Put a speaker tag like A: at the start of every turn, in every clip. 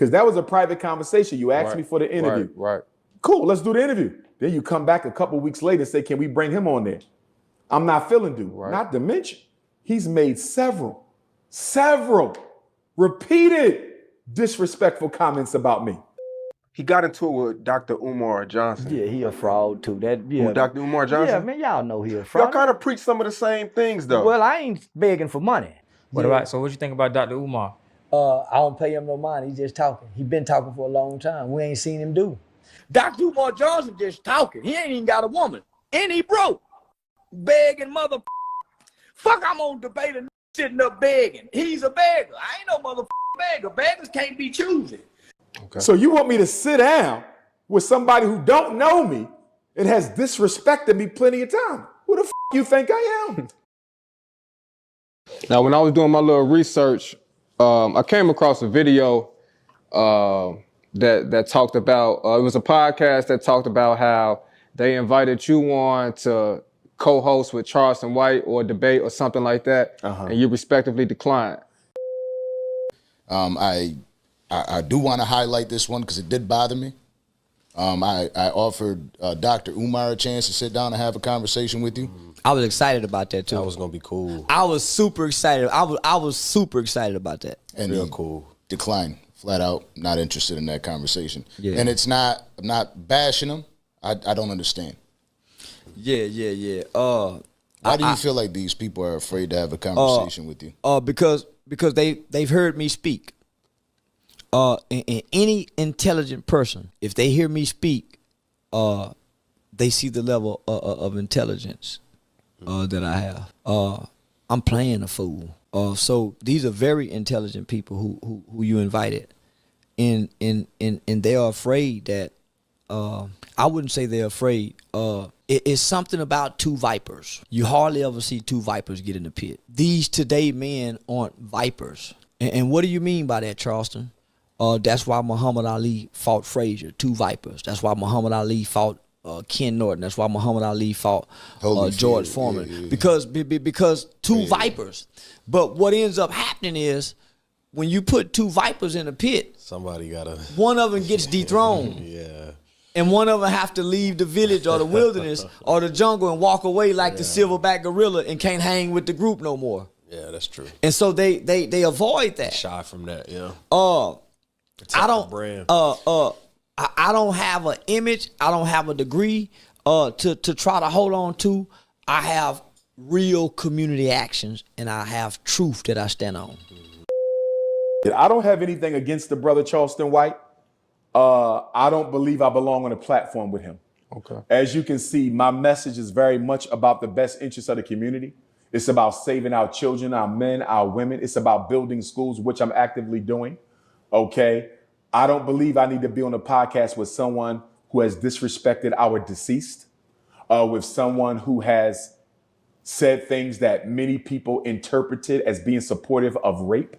A: because that was a private conversation. You asked me for the interview.
B: Right.
A: Cool, let's do the interview. Then you come back a couple weeks later and say, can we bring him on there? I'm not feeling dude. Right. Not to mention, he's made several repeated disrespectful comments about me.
B: He got into it with Dr. Umar Johnson.
C: Yeah, he a fraud too.
B: Who, Dr. Umar Johnson?
C: Yeah, man, y'all know he a fraud.
B: Y'all kind of preach some of the same things, though.
C: Well, I ain't begging for money.
D: What about, so what you think about Dr. Umar?
C: I don't pay him no mind. He's just talking. He been talking for a long time. We ain't seen him do. Dr. Umar Johnson just talking. He ain't even got a woman. And he broke. Begging mother. Fuck, I'm on debate and sitting up begging. He's a beggar. I ain't no mother beggar. Beggars can't be choosy.
A: Okay. So you want me to sit down with somebody who don't know me and has disrespected me plenty of time? Who the you think I am?
B: Now, when I was doing my little research, I came across a video that talked about, it was a podcast that talked about how they invited you on to co-host with Charleston White or debate or something like that, and you respectively declined.
E: I do want to highlight this one because it did bother me. I offered Dr. Umar a chance to sit down and have a conversation with you.
F: I was excited about that too.
G: That was gonna be cool.
F: I was super excited. I was super excited about that.
E: And
G: real cool.
E: Declined, flat out, not interested in that conversation.
F: Yeah.
E: And it's not, I'm not bashing him. I don't understand.
F: Yeah.
E: Why do you feel like these people are afraid to have a conversation with you?
F: Because they've heard me speak. And any intelligent person, if they hear me speak, they see the level of intelligence that I have. I'm playing a fool. So these are very intelligent people who you invited, and they are afraid that. I wouldn't say they're afraid. It's something about two vipers. You hardly ever see two vipers get in the pit. These today men aren't vipers. And what do you mean by that, Charleston? That's why Muhammad Ali fought Frazier, two vipers. That's why Muhammad Ali fought Ken Norton. That's why Muhammad Ali fought George Foreman. Yeah. Because two vipers. But what ends up happening is when you put two vipers in a pit,
G: somebody gotta.
F: One of them gets dethroned.
G: Yeah.
F: And one of them have to leave the village or the wilderness or the jungle and walk away like the silverback gorilla and can't hang with the group no more.
G: Yeah, that's true.
F: And so they avoid that.
G: Shy from that, yeah.
F: I don't have an image. I don't have a degree to try to hold on to. I have real community actions and I have truth that I stand on.
A: I don't have anything against the brother Charleston White. I don't believe I belong on a platform with him.
B: Okay.
A: As you can see, my message is very much about the best interests of the community. It's about saving our children, our men, our women. It's about building schools, which I'm actively doing. Okay. I don't believe I need to be on a podcast with someone who has disrespected our deceased, with someone who has said things that many people interpreted as being supportive of rape,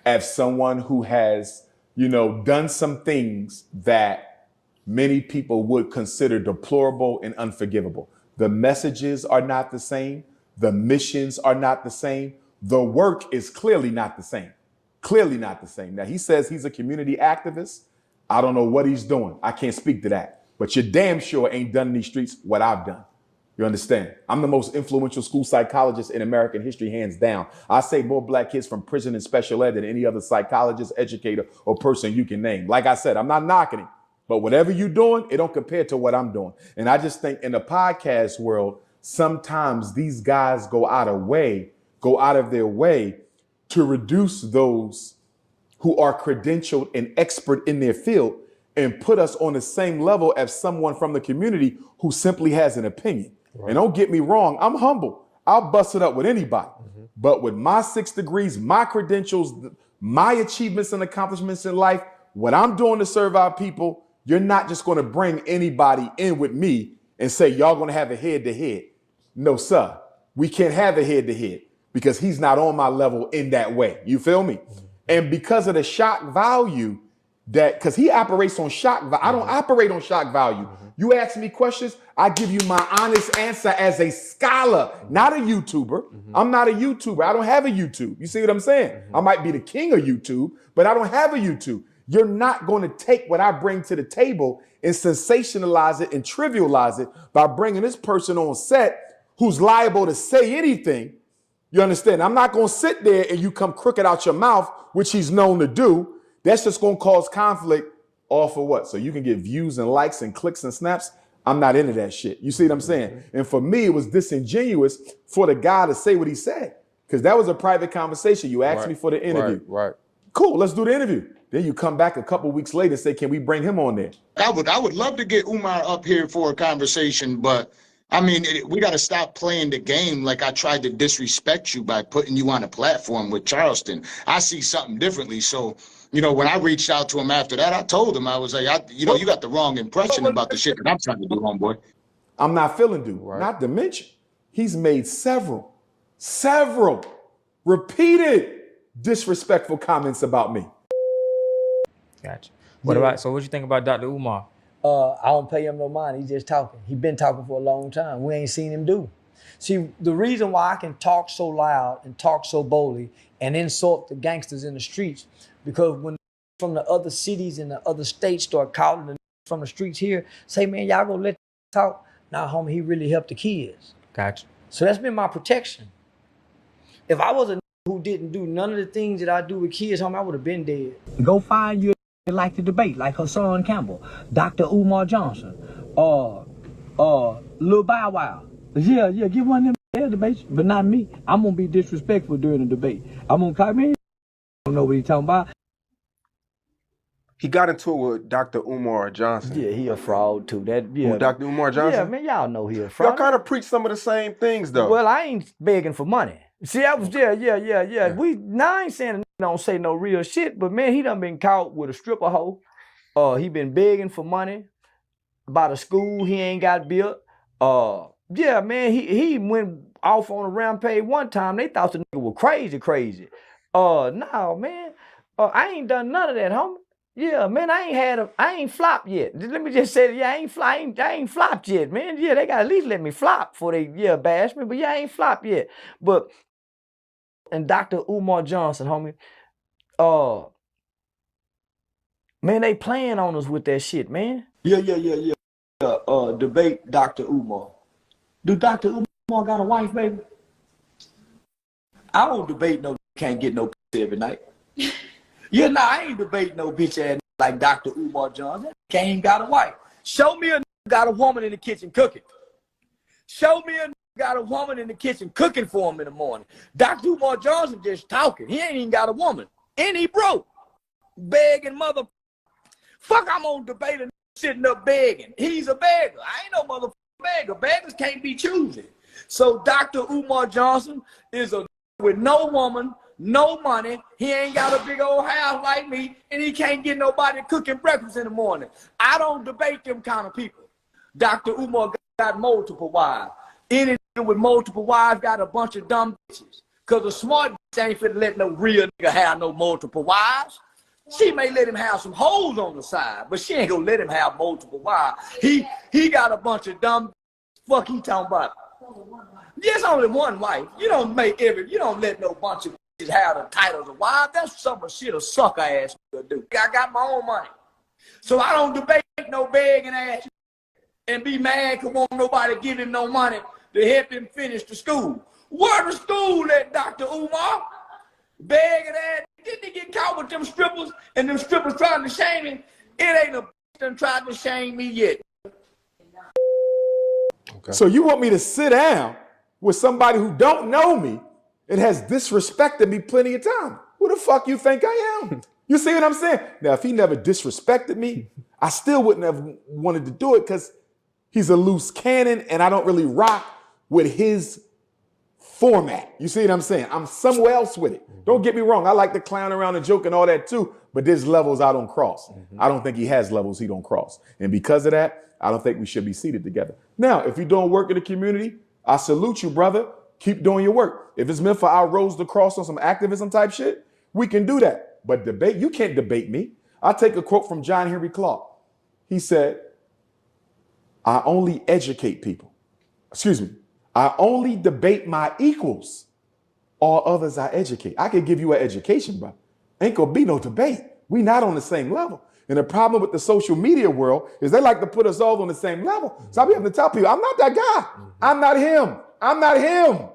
A: as someone who has done some things that many people would consider deplorable and unforgivable. The messages are not the same. The missions are not the same. The work is clearly not the same. Clearly not the same. Now, he says he's a community activist. I don't know what he's doing. I can't speak to that. But you're damn sure ain't done in these streets what I've done. You understand? I'm the most influential school psychologist in American history, hands down. I save more black kids from prison and special ed than any other psychologist, educator, or person you can name. Like I said, I'm not knocking him, but whatever you're doing, it don't compare to what I'm doing. And I just think in the podcast world, sometimes these guys go out of their way to reduce those who are credentialed and expert in their field and put us on the same level as someone from the community who simply has an opinion. Right. And don't get me wrong, I'm humble. I'll bust it up with anybody. But with my 6 degrees, my credentials, my achievements and accomplishments in life, what I'm doing to serve our people, you're not just going to bring anybody in with me and say, y'all going to have a head-to-head. No, sir. We can't have a head-to-head because he's not on my level in that way. You feel me? And because of the shock value because he operates on shock value. I don't operate on shock value. You ask me questions, I give you my honest answer as a scholar, not a YouTuber. I'm not a YouTuber. I don't have a YouTube. You see what I'm saying? I might be the king of YouTube, but I don't have a YouTube. You're not going to take what I bring to the table and sensationalize it and trivialize it by bringing this person on set who's liable to say anything. You understand? I'm not going to sit there and you come crooked out your mouth, which he's known to do. That's just going to cause conflict. All for what? So you can get views and likes and clicks and snaps. I'm not into that shit. You see what I'm saying? And for me, it was disingenuous for the guy to say what he said, because that was a private conversation. You asked me for the interview.
B: Right.
A: Cool, let's do the interview. Then you come back a couple weeks later and say, can we bring him on there?
E: I would love to get Umar up here for a conversation, but I mean, we got to stop playing the game like I tried to disrespect you by putting you on a platform with Charleston. I see something differently. So, you know, when I reached out to him after that, I told him, I was like, you got the wrong impression about the shit that I'm trying to do, homeboy.
A: I'm not feeling dude, not to mention, he's made several repeated disrespectful comments about me.
D: Gotcha. So what you think about Dr. Umar?
C: I don't pay him no mind. He's just talking. He's been talking for a long time. We ain't seen him do. See, the reason why I can talk so loud and talk so boldly and insult the gangsters in the streets, because when from the other cities and the other states start calling the from the streets here, say, man, y'all gonna let talk? Nah, homie, he really helped the kids.
D: Gotcha.
C: So that's been my protection. If I was a who didn't do none of the things that I do with kids, homie, I would have been dead. Go find you like to debate, like Hassan Campbell, Dr. Umar Johnson, Lil Bow Wow. Yeah, give one of them debates, but not me. I'm gonna be disrespectful during the debate. I'm gonna call me. I don't know what he's talking about.
H: He got into it with Dr. Umar Johnson.
C: Yeah, he a fraud too.
H: Who, Dr. Umar Johnson?
C: Yeah, man, y'all know he a fraud.
H: Y'all kind of preach some of the same things, though.
C: Well, I ain't begging for money. See, I was yeah. I ain't saying don't say no real shit, but man, he done been caught with a stripper hoe. He been begging for money about a school he ain't got built. Yeah, man, he went off on a rampage one time. They thought the nigga was crazy. No, man, I ain't done none of that, homie. Yeah, man, I ain't flopped yet. Let me just say, yeah, I ain't flopped yet, man. Yeah, they got at least let me flop before they bash me. But yeah, I ain't flopped yet. But and Dr. Umar Johnson, homie, man, they playing on us with that shit, man. Yeah. Debate Dr. Umar. Do Dr. Umar got a wife, baby? I don't debate no can't get no pussy every night. Yeah, nah, I ain't debating no bitch ass like Dr. Umar Johnson. Can't even got a wife. Show me a got a woman in the kitchen cooking. Show me a got a woman in the kitchen cooking for him in the morning. Dr. Umar Johnson just talking. He ain't even got a woman. And he broke. Begging mother. Fuck, I'm gonna debate a sitting up begging. He's a beggar. I ain't no motherfucking beggar. Beggars can't be choosy. So Dr. Umar Johnson is a with no woman, no money. He ain't got a big old house like me, and he can't get nobody cooking breakfast in the morning. I don't debate them kind of people. Dr. Umar got multiple wives. Any nigga with multiple wives got a bunch of dumb bitches. Because a smart bitch ain't finna let no real nigga have no multiple wives. She may let him have some hoes on the side, but she ain't gonna let him have multiple wives. He got a bunch of dumb fuck he talking about. There's only one wife. You don't let no bunch of bitches have the titles of wife. That's some of shit a sucker ass nigga do. I got my own money. So I don't debate no begging ass and be mad cause won't nobody give him no money to help him finish the school. Where the school at, Dr. Umar? Begging ass. Didn't he get caught with them strippers and them strippers trying to shame him? It ain't a bitch done tried to shame me yet.
A: Okay. So you want me to sit down with somebody who don't know me and has disrespected me plenty of time? Who the fuck you think I am? You see what I'm saying? Now, if he never disrespected me, I still wouldn't have wanted to do it because he's a loose cannon and I don't really rock with his format. You see what I'm saying? I'm somewhere else with it. Don't get me wrong. I like to clown around and joke and all that too, but there's levels I don't cross. I don't think he has levels he don't cross. And because of that, I don't think we should be seated together. Now, if you're doing work in the community, I salute you, brother. Keep doing your work. If it's meant for our roads to cross on some activism type shit, we can do that. But debate, you can't debate me. I'll take a quote from John Henry Clark. He said, I only educate people. Excuse me. I only debate my equals. All others I educate. I could give you an education, bro. Ain't gonna be no debate. We not on the same level. And the problem with the social media world is they like to put us all on the same level. So I be having to tell people, I'm not that guy. I'm not him. I'm not him.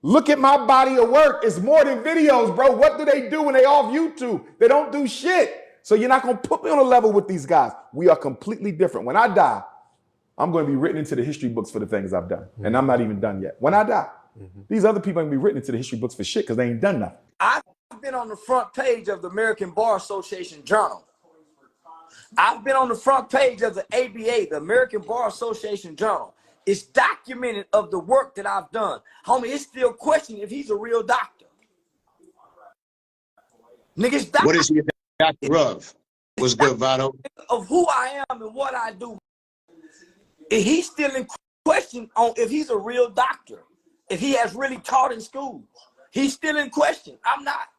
A: Look at my body of work. It's more than videos, bro. What do they do when they off YouTube? They don't do shit. So you're not going to put me on a level with these guys. We are completely different. When I die, I'm going to be written into the history books for the things I've done. And I'm not even done yet. When I die, these other people are going to be written into the history books for shit because they ain't done nothing.
C: I've been on the front page of the American Bar Association Journal. I've been on the front page of the ABA, the American Bar Association Journal. It's documented of the work that I've done. Homie, it's still questioning if he's a real doctor. Niggas,
E: What is he a doctor of? What's good, Vado?
C: Of who I am and what I do. He's still in question on if he's a real doctor, if he has really taught in schools. He's still in question. I'm not.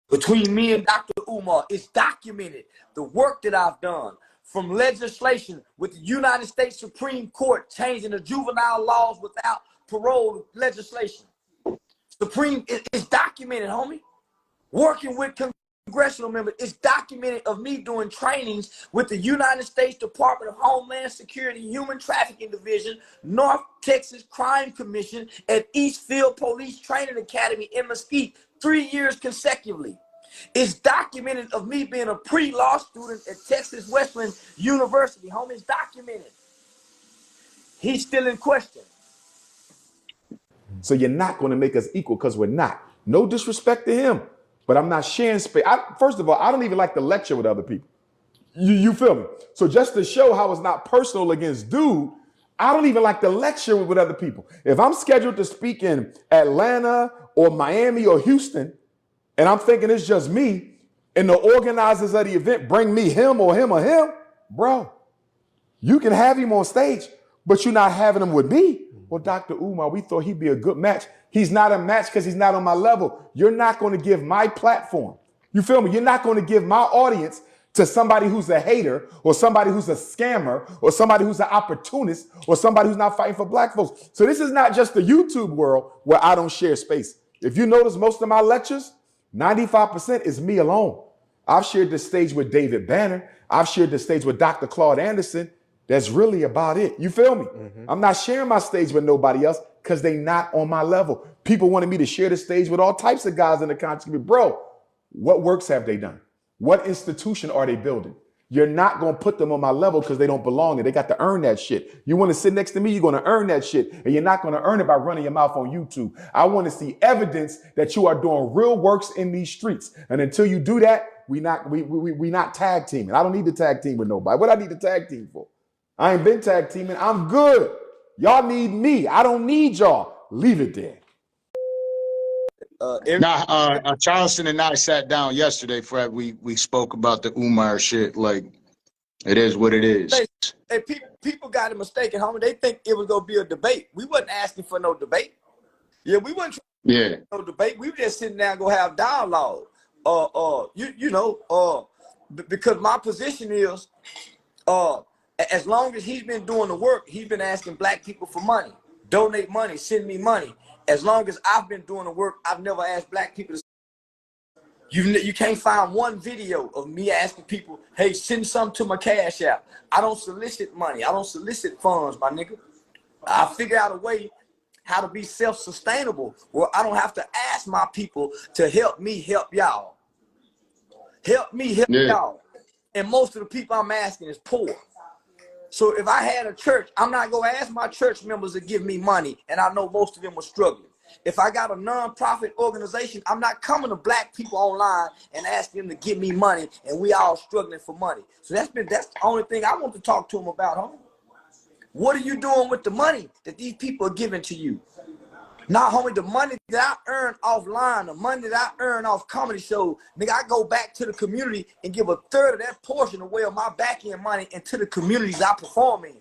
C: Between me and Dr. Umar, it's documented the work that I've done, from legislation with the United States Supreme Court changing the juvenile laws without parole legislation. Supreme, it's documented, homie. Working with congressional members, it's documented of me doing trainings with the United States Department of Homeland Security Human Trafficking Division, North Texas Crime Commission, at Eastfield Police Training Academy in Mesquite, 3 years consecutively. It's documented of me being a pre-law student at Texas Wesleyan University. Homie, it's documented. He's still in question.
A: So you're not going to make us equal because we're not. No disrespect to him, but I'm not sharing space. First of all, I don't even like to lecture with other people. You feel me? So just to show how it's not personal against dude, I don't even like to lecture with other people. If I'm scheduled to speak in Atlanta or Miami or Houston, and I'm thinking it's just me, and the organizers of the event bring me him or him or him, bro, you can have him on stage, but you're not having him with me. Well, Dr. Umar, we thought he'd be a good match. He's not a match because he's not on my level. You're not going to give my platform. You feel me? You're not going to give my audience to somebody who's a hater or somebody who's a scammer or somebody who's an opportunist or somebody who's not fighting for black folks. So this is not just the YouTube world where I don't share space. If you notice most of my lectures, 95% is me alone. I've shared the stage with David Banner. I've shared the stage with Dr. Claude Anderson. That's really about it. You feel me? I'm not sharing my stage with nobody else because they not on my level. People wanted me to share the stage with all types of guys in the conscious community. Bro, what works have they done? What institution are they building? You're not going to put them on my level because they don't belong there. They got to earn that shit. You want to sit next to me, you're going to earn that shit. And you're not going to earn it by running your mouth on YouTube. I want to see evidence that you are doing real works in these streets. And until you do that, we not tag teaming. I don't need to tag team with nobody. What I need to tag team for? I ain't been tag teaming. I'm good. Y'all need me. I don't need y'all. Leave it there.
E: Charleston and I sat down yesterday, Fred. We spoke about the Umar shit. Like, it is what it is.
C: Hey, people got it mistaken, homie. They think it was gonna be a debate. We wasn't asking for no debate. Yeah, we wasn't trying to no debate. We were just sitting down go have dialogue. Because my position is, as long as he's been doing the work, he's been asking black people for money, donate money, send me money. As long as I've been doing the work, I've never asked black people to. You can't find one video of me asking people, hey, send some to my Cash App. I don't solicit money. I don't solicit funds, my nigga. I figure out a way how to be self-sustainable where I don't have to ask my people to help me help y'all. Help me help y'all. And most of the people I'm asking is poor. So if I had a church, I'm not going to ask my church members to give me money, and I know most of them are struggling. If I got a nonprofit organization, I'm not coming to black people online and asking them to give me money, and we all struggling for money. So that's the only thing I want to talk to them about, homie. What are you doing with the money that these people are giving to you? Nah, homie, the money that I earn offline, the money that I earn off comedy shows, nigga, I go back to the community and give a third of that portion away of my back end money into the communities I perform in.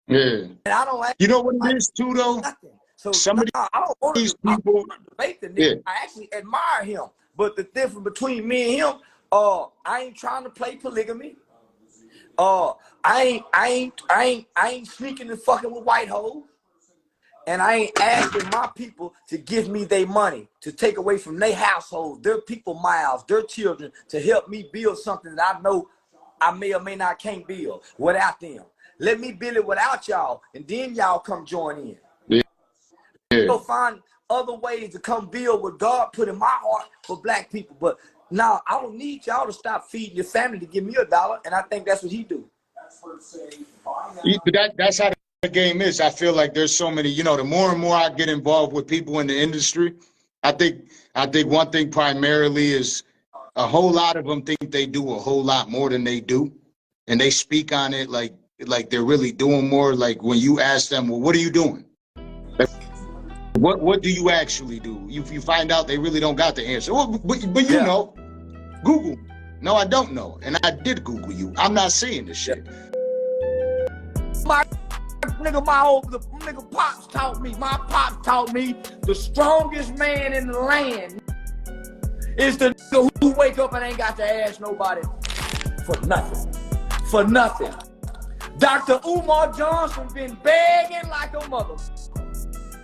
C: And I don't like.
E: You know what it is too, though?
C: Nothing. So
E: I
C: don't want
E: these
C: to
E: people
C: debate the nigga. I actually admire him, but the difference between me and him, I ain't trying to play polygamy. I ain't sneaking and fucking with white hoes. And I ain't asking my people to give me their money, to take away from their household, their people miles, their children, to help me build something that I know I may or may not can't build without them. Let me build it without y'all, and then y'all come join in.
E: Yeah.
C: Go find other ways to come build what God put in my heart for black people. But now I don't need y'all to stop feeding your family to give me $1, and I think that's what he do.
E: That's how the game is. I feel like there's so many, the more and more I get involved with people in the industry, I think one thing primarily is a whole lot of them think they do a whole lot more than they do. And they speak on it like they're really doing more. Like when you ask them, well, what are you doing? What do you actually do? You find out they really don't got the answer. Well, but you know, Google. No, I don't know. And I did Google you. I'm not saying this shit.
C: My pops taught me. My pops taught me the strongest man in the land is the nigga who wake up and ain't got to ask nobody for nothing. For nothing. Dr. Umar Johnson been begging like a mother,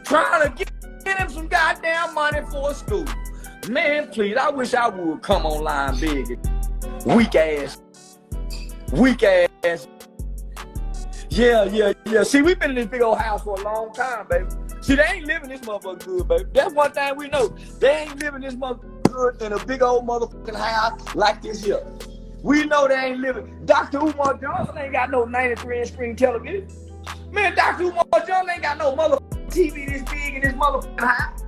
C: trying to get him some goddamn money for a school. Man, please, I wish I would come online big. Weak ass. Yeah. See, we've been in this big old house for a long time, baby. See, they ain't living this motherfucker good, baby. That's one thing we know. They ain't living this motherfucker good in a big old motherfucking house like this here. We know they ain't living. Dr. Umar Johnson ain't got no 93-inch screen television. Man, Dr. Umar Johnson ain't got no motherfucking TV this big in this motherfucking house.